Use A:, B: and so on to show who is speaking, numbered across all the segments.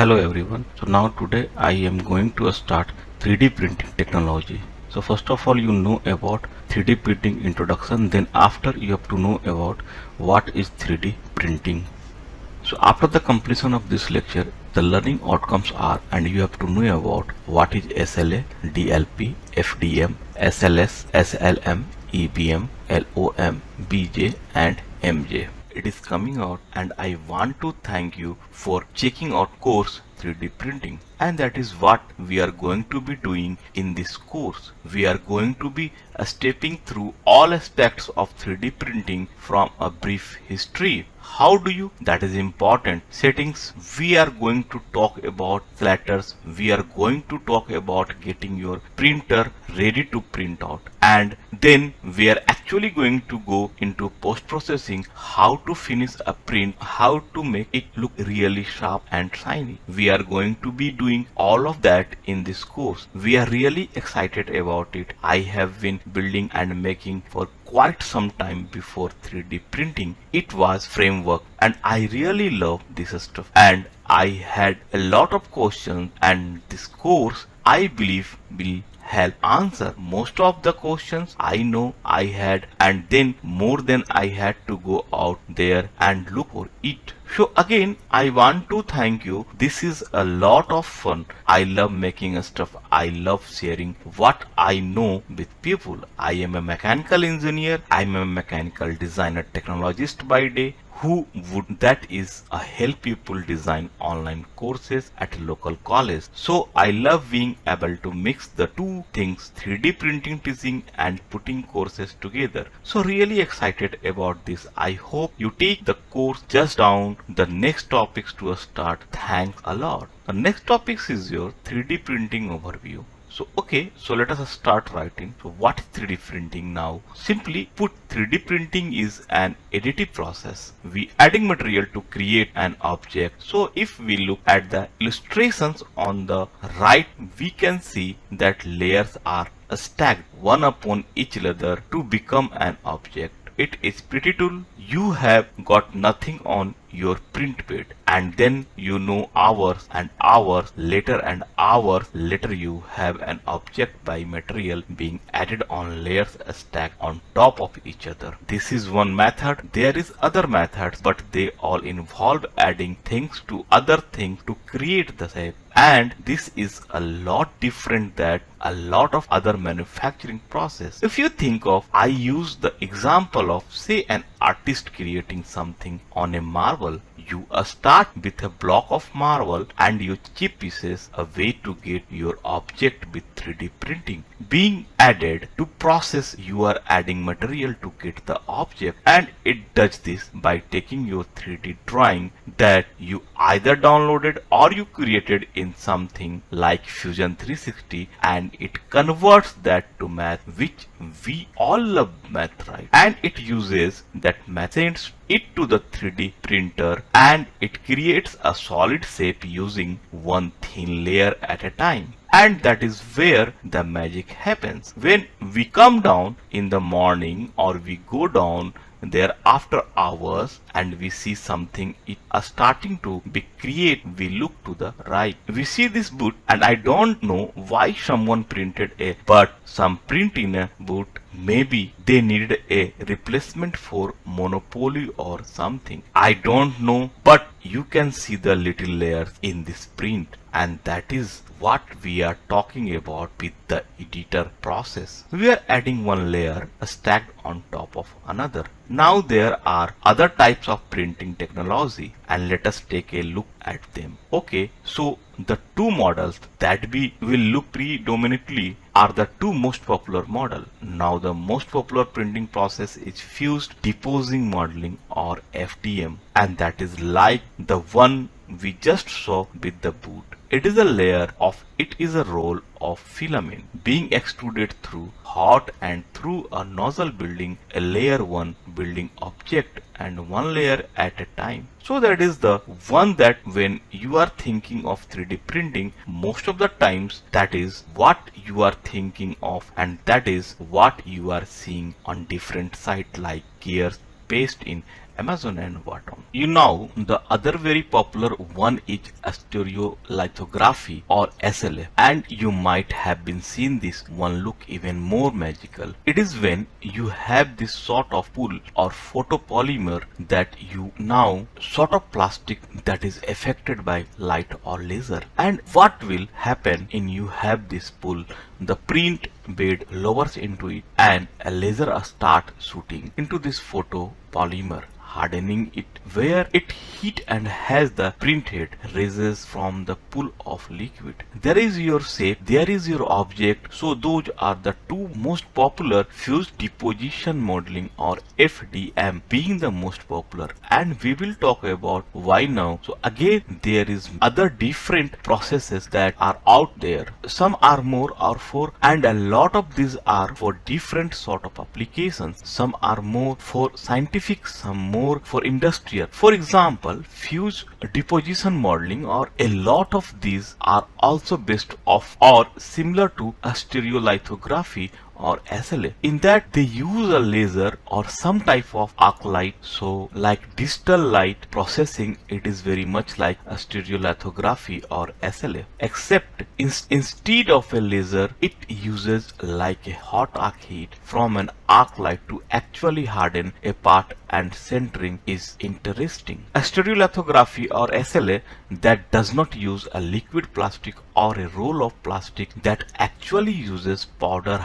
A: Hello everyone. So now today I am going to start 3D printing technology. So first of all you know about 3D printing introduction, then after you have to know about what is 3D printing. So after the completion of this lecture, the learning outcomes are, and you have to know about what is SLA, DLP, FDM, SLS, SLM, EBM, LOM, BJ and MJ. It is coming out and I want to thank you for checking out course 3D printing, and that is what we are going to be doing in this course. We are going to be stepping through all aspects of 3D printing from a brief history. How do you? That is important. Settings. We are going to talk about flatters. We are going to talk about getting your printer ready to print out. And then we are actually going to go into post-processing, how to finish a print, how to make it look really sharp and shiny. We are going to be doing all of that in this course. We are really excited about it. I have been building and making for quite some time before 3D printing. It was framework and I really love this stuff, and I had a lot of questions, and this course I believe will help answer most of the questions I know I had, and then more than I had to go out there and look for it. So again, I want to thank you. This is a lot of fun. I love making stuff. I love sharing what I know with people. I am a mechanical engineer. I am a mechanical designer technologist by day. Who would that is help people design online courses at local college. So I love being able to mix the two things, 3D printing teaching and putting courses together. So really excited about this. I hope you take the course just down the next topics to start. Thanks a lot. The next topics is your 3D printing overview. So let us start writing. So what is 3D printing now? Simply put, 3D printing is an additive process. We adding material to create an object. So if we look at the illustrations on the right, we can see that layers are stacked one upon each other to become an object. It is pretty cool. You have got nothing on your print bed, and then hours and hours later you have an object by material being added on layers stacked on top of each other. This is one method. There is other methods, but they all involve adding things to other things to create the shape, and this is a lot different than a lot of other manufacturing process. If you think of, I use the example of say an artist creating something on a marble. You start with a block of marble and you chip pieces a way to get your object with 3D printing being added to process. You are adding material to get the object, and it does this by taking your 3D drawing that you either downloaded or you created in something like Fusion 360, and it converts that to math, which we all love math, right? And it uses that math, sends it to the 3D printer, and it creates a solid shape using one thin layer at a time. And that is where the magic happens. When we come down in the morning or we go down there after hours and we see something it is starting to be create, we look to the right, we see this boot, and I don't know why someone printed a, but some print in a boot, maybe they needed a replacement for monopoly or something, I don't know, but you can see the little layers in this print, and that is what we are talking about with the editor process. We are adding one layer stacked on top of another. Now there are other types of printing technology, and let us take a look at them. Okay, so the two models that we will look predominantly are the two most popular model. Now the most popular printing process is fused deposing modeling, or FDM, and that is like the one we just saw with the boot. It is a roll of filament being extruded through hot and through a nozzle, building a layer one building object and one layer at a time. So that is the one that when you are thinking of 3D printing, most of the times that is what you are thinking of, and that is what you are seeing on different sites like gears, paste in Amazon and Wharton. You know, the other very popular one is stereolithography or SLA, and you might have been seen this one look even more magical. It is when you have this sort of pull or photopolymer that you now sort of plastic that is affected by light or laser. And what will happen in you have this pull, the print bed lowers into it and a laser start shooting into this photopolymer, hardening it where it heat and has the print head raises from the pool of liquid. There is your shape, there is your object. So those are the two most popular fused deposition modeling or FDM being the most popular, and we will talk about why now. So again, there is other different processes that are out there. Some are more or for, and a lot of these are for different sort of applications. Some are more for scientific, some more for industrial. For example, fused deposition modeling, or a lot of these are also based off or similar to a stereolithography or SLA, in that they use a laser or some type of arc light. So like digital light processing, it is very much like a stereolithography or SLA, except instead of a laser, it uses like a hot arc heat from an arc light to actually harden a part, and centering is interesting. A stereolithography or SLA that does not use a liquid plastic or a roll of plastic, that actually uses powder,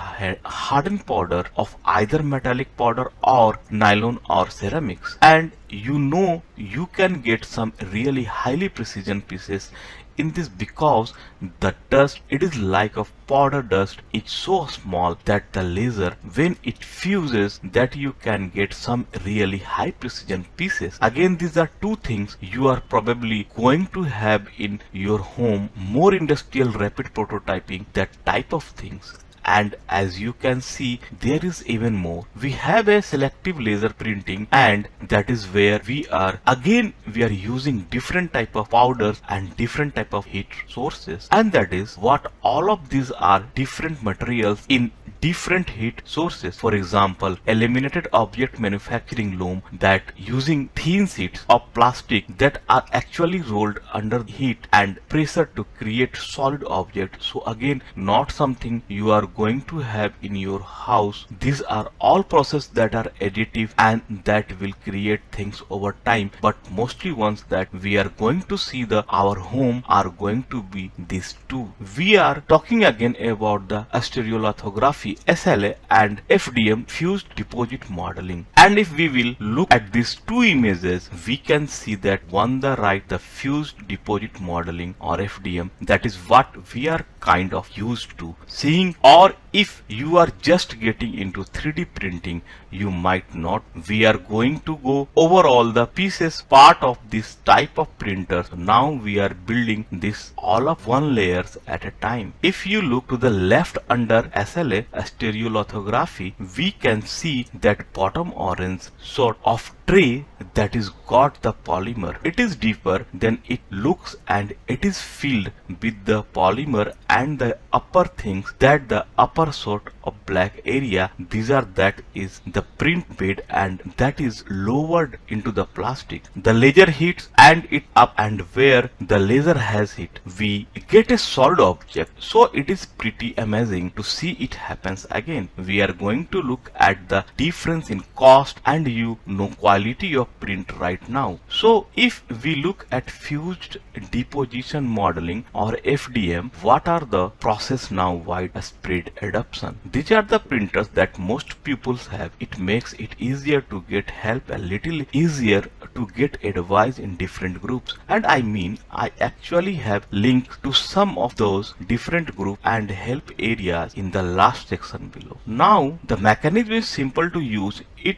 A: hardened powder of either metallic powder or nylon or ceramics. And you know, you can get some really highly precision pieces in this because the dust, it is like a powder dust, it's so small that the laser, when it fuses, that you can get some really high precision pieces. Again, these are two things you are probably going to have in your home, more industrial rapid prototyping, that type of things. And as you can see, there is even more. We have a selective laser printing, and that is where we are using different type of powders and different type of heat sources, and that is what all of these are different materials in different heat sources. For example, a laminated object manufacturing loom that using thin sheets of plastic that are actually rolled under heat and pressure to create solid object. So again, not something you are going to have in your house. These are all processes that are additive and that will create things over time, but mostly ones that we are going to see our home are going to be these two. We are talking again about the stereolithography, SLA and FDM, fused deposit modeling. And if we will look at these two images, we can see that on the right, the fused deposit modeling or FDM, that is what we are kind of used to seeing. Or if you are just getting into 3D printing, you might not. We are going to go over all the pieces part of this type of printers. Now we are building this all of one layers at a time. If you look to the left under SLA, stereolithography, we can see that bottom orange sort of tray that is got the polymer. It is deeper than it looks, and it is filled with the polymer, and the upper things, that the upper sort of black area, these are that is the print bed, and that is lowered into the plastic. The laser hits and it up, and where the laser has hit, we get a solid object. So it is pretty amazing to see it happens again. We are going to look at the difference in cost and quality of print right now. So if we look at fused deposition modeling or FDM, what are the process now widespread adoption? These are the printers that most pupils have. It makes it easier to get help, a little easier to get advice in different groups. And I actually have links to some of those different groups and help areas in the last section below. Now the mechanism is simple to use. It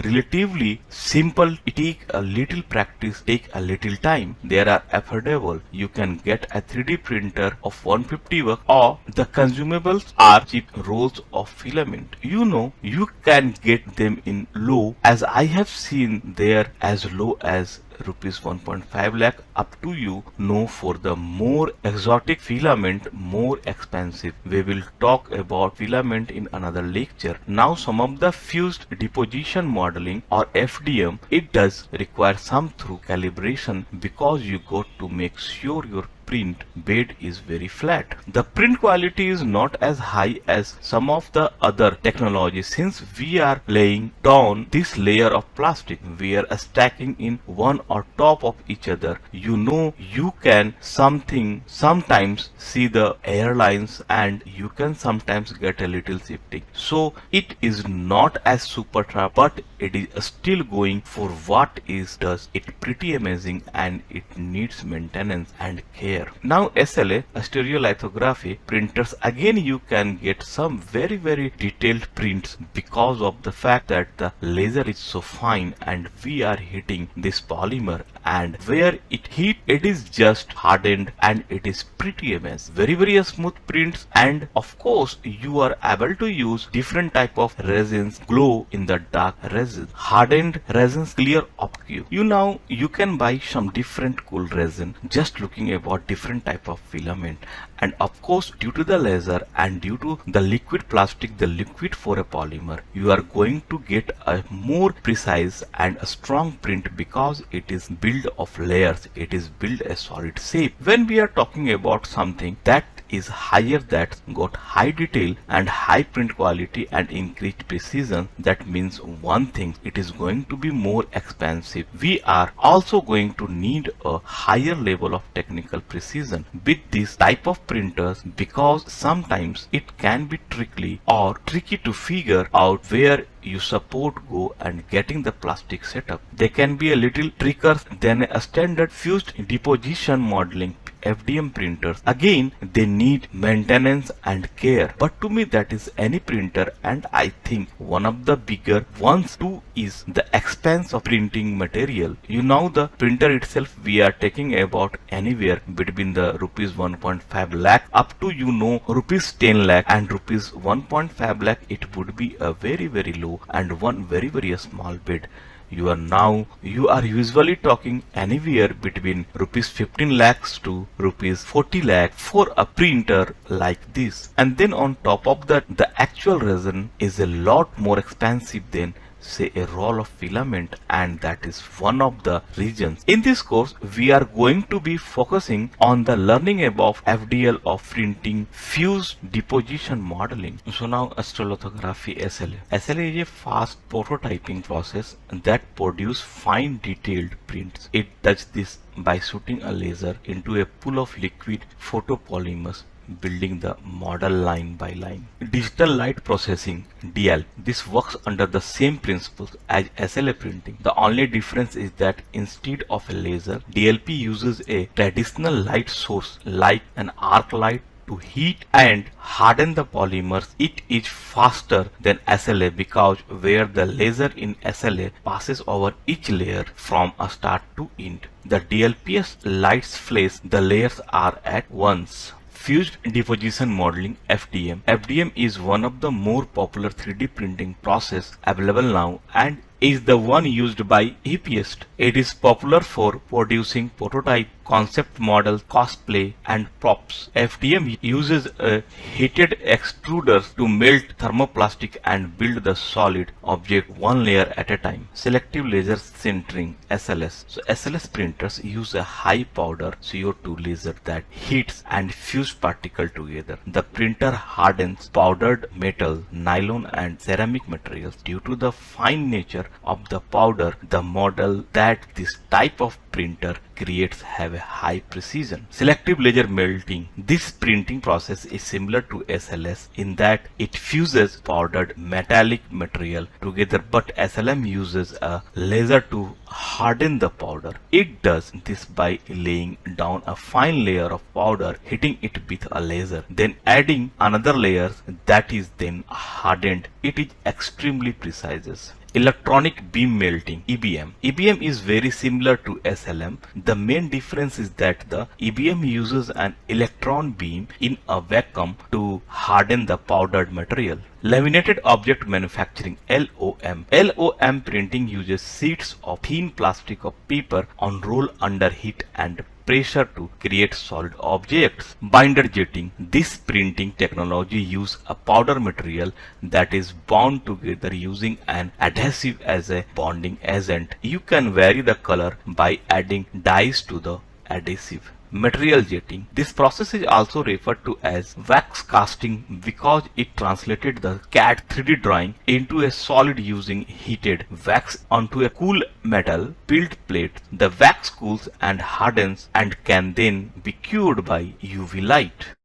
A: relatively simple. It take a little practice, take a little time. They are affordable. You can get a 3D printer of 150 bucks, or the consumables are cheap rolls of filament. You can get them in low, as I have seen there, as low as rupees 1.5 lakh up to you know for the more exotic filament, more expensive. We will talk about filament in another lecture. Now some of the fused deposition modeling or FDM, it does require some through calibration because you got to make sure your print bed is very flat. The print quality is not as high as some of the other technologies since we are laying down this layer of plastic. We are stacking in one on top of each other. You know, you can sometimes see the airlines and you can sometimes get a little shifting. So it is not as super sharp, but it is still going for what is does it pretty amazing and it needs maintenance and care. Now SLA, stereolithography printers, again you can get some very detailed prints because of the fact that the laser is so fine and we are hitting this polymer, and where it hit it is just hardened and it is pretty amazing. Very smooth prints, and of course you are able to use different type of resins, glow in the dark resin, hardened resins, clear off-cue. You can buy some different cool resin just looking about different type of filament, and of course due to the laser and due to the liquid plastic, the liquid for a polymer, you are going to get a more precise and a strong print because it is built of layers, it is built a solid shape. When we are talking about something that is higher, that got high detail and high print quality and increased precision, that means one thing, it is going to be more expensive. We are also going to need a higher level of technical precision with this type of printers because sometimes it can be tricky to figure out where you support go and getting the plastic setup. They can be a little trickier than a standard fused deposition modeling FDM printers. Again, they need maintenance and care, but to me that is any printer, and I think one of the bigger ones too is the expense of printing material. The printer itself we are taking about anywhere between the rupees 1.5 lakh up to rupees 10 lakh, and rupees 1.5 lakh it would be a very low and one very small bed. You are usually talking anywhere between rupees 15 lakhs to rupees 40 lakh for a printer like this. And then on top of that, the actual resin is a lot more expensive than say a roll of filament, and that is one of the reasons. In this course, we are going to be focusing on the learning about FDL of printing fused deposition modeling. So now stereolithography SLA. SLA is a fast prototyping process that produces fine detailed prints. It does this by shooting a laser into a pool of liquid photopolymers, building the model line by line. Digital light processing DL. This works under the same principles as SLA printing. The only difference is that instead of a laser, DLP uses a traditional light source like an arc light to heat and harden the polymers. It is faster than SLA because where the laser in SLA passes over each layer from a start to end, the DLP's lights flash the layers are at once. Fused deposition modeling FDM. FDM is one of the more popular 3D printing process available now and is the one used by hippiest. It is popular for producing prototype, concept models, cosplay, and props. FDM uses a heated extruder to melt thermoplastic and build the solid object one layer at a time. Selective laser sintering SLS. So SLS printers use a high powder CO2 laser that heats and fuses particles together. The printer hardens powdered metal, nylon, and ceramic materials. Due to the fine nature of the powder, the model that this type of printer creates have a high precision. Selective laser melting. This printing process is similar to SLS in that it fuses powdered metallic material together, but SLM uses a laser to harden the powder. It does this by laying down a fine layer of powder, hitting it with a laser, then adding another layer that is then hardened. It is extremely precise. Electronic beam melting, EBM. EBM is very similar to SLM. The main difference is that the EBM uses an electron beam in a vacuum to harden the powdered material. Laminated object manufacturing, LOM. LOM printing uses sheets of thin plastic of paper on roll under heat and pressure to create solid objects. Binder jetting. This printing technology uses a powder material that is bound together using an adhesive as a bonding agent. You can vary the color by adding dyes to the adhesive. Material jetting. This process is also referred to as wax casting because it translated the CAD 3D drawing into a solid using heated wax onto a cool metal build plate. The wax cools and hardens and can then be cured by UV light.